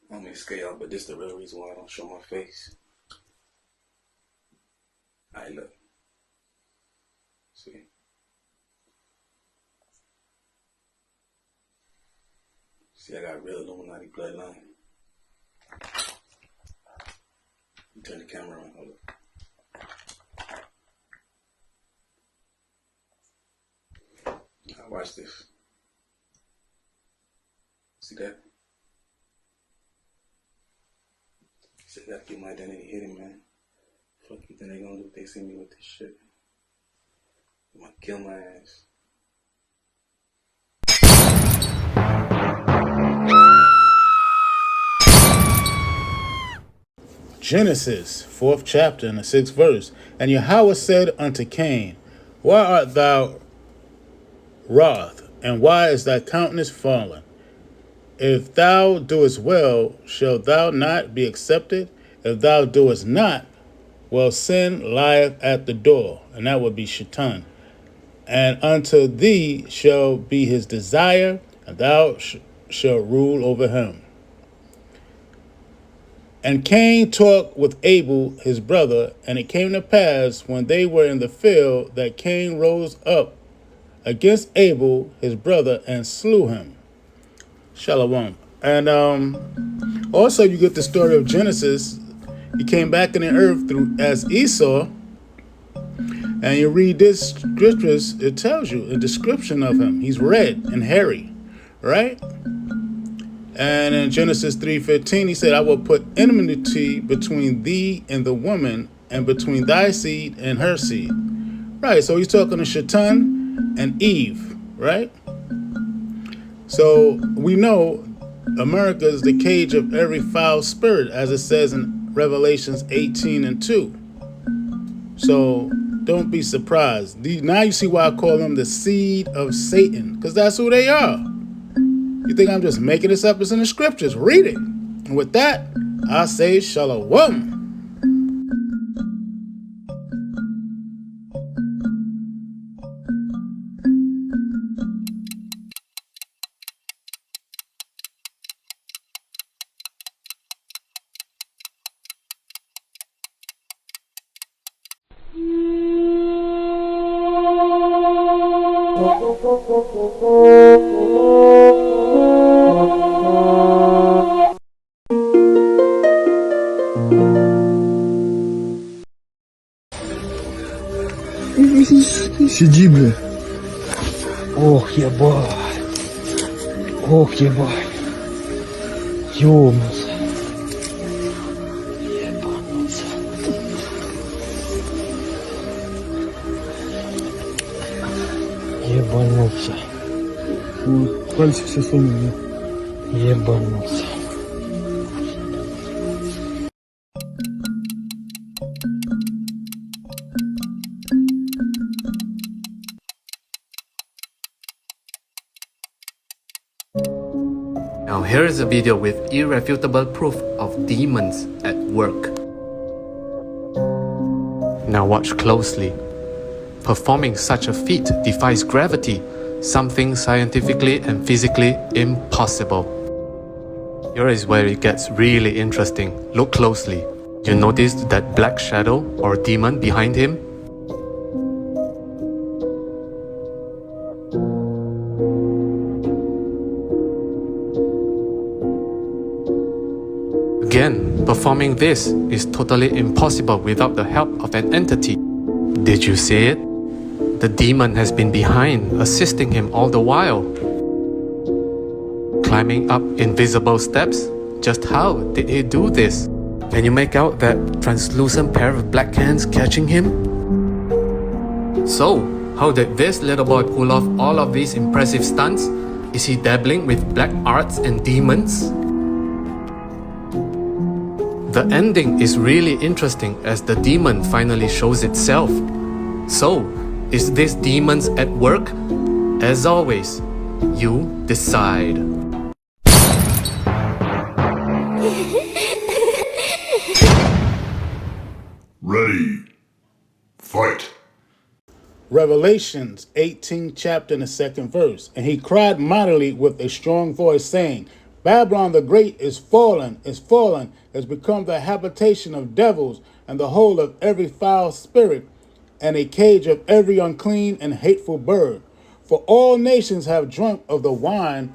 I don't mean to scare y'all, but this is the real reason why I don't show my face. Alright, look. See? See, I got real Illuminati bloodline. Turn the camera on. Hold up. Now watch this. See that? See, I gotta keep my identity hidden, man. Fuck you think they gonna do if they see me with this shit? They might kill my ass. Genesis, 4th chapter, and the 6th verse. And Yahweh said unto Cain, Why art thou wroth, and why is thy countenance fallen? If thou doest well, shalt thou not be accepted? If thou doest not, well, sin lieth at the door, and that would be Shaitan. And unto thee shall be his desire, and thou shalt rule over him. And Cain talked with Abel his brother, and it came to pass when they were in the field that Cain rose up against Abel his brother and slew him. Shalom. And also you get the story of Genesis. He came back in the earth through as Esau, and you read this scriptures, it tells you a description of him. He's red and hairy, right? And in Genesis 3:15, he said, I will put enmity between thee and the woman, and between thy seed and her seed. Right, so he's talking to Shaitan and Eve, right? So we know America is the cage of every foul spirit, as it says in Revelations 18:2. So don't be surprised. Now you see why I call them the seed of Satan, because that's who they are. You think I'm just making this up? It's in the scriptures. Read it. And with that, I say shalom. Сиди, бля. Ох, ебать. Ох, ебать. Ёбнулся. Ебанулся. Ебанулся. Вот, пальцы все сломаны. Ебанулся. Now here is a video with irrefutable proof of demons at work. Now watch closely. Performing such a feat defies gravity, something scientifically and physically impossible. Here is where it gets really interesting. Look closely. You notice that black shadow or demon behind him? Again, performing this is totally impossible without the help of an entity. Did you see it? The demon has been behind, assisting him all the while. Climbing up invisible steps? Just how did he do this? Can you make out that translucent pair of black hands catching him? So, how did this little boy pull off all of these impressive stunts? Is he dabbling with black arts and demons? The ending is really interesting as the demon finally shows itself. So, is this demons at work? As always, you decide. Ready. Fight. Revelations 18th chapter and the 2nd verse. And he cried mightily with a strong voice, saying, Babylon the Great is fallen, has become the habitation of devils, and the hole of every foul spirit, and a cage of every unclean and hateful bird. For all nations have drunk of the wine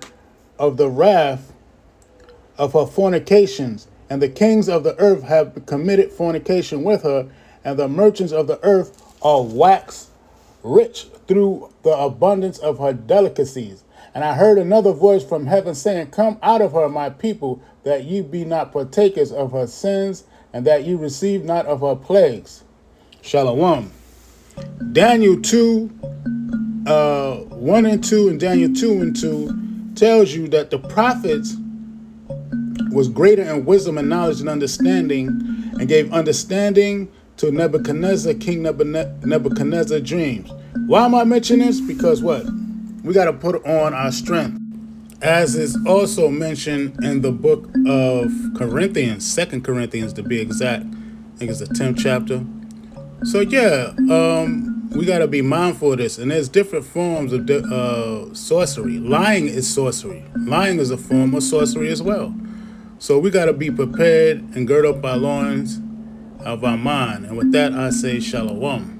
of the wrath of her fornications, and the kings of the earth have committed fornication with her, and the merchants of the earth are waxed rich through the abundance of her delicacies. And I heard another voice from heaven saying, Come out of her, my people, that ye be not partakers of her sins, and that ye receive not of her plagues. Shalom. Daniel 2, 1 and 2, and Daniel 2 and 2 tells you that the prophets was greater in wisdom and knowledge and understanding, and gave understanding to Nebuchadnezzar, King Nebuchadnezzar dreams. Why am I mentioning this? Because what? We got to put on our strength. As is also mentioned in the book of Corinthians, 2 Corinthians to be exact. I think it's the 10th chapter. So yeah, we got to be mindful of this. And there's different forms of sorcery. Lying is sorcery. Lying is a form of sorcery as well. So we got to be prepared and gird up our loins of our mind. And with that, I say shalom.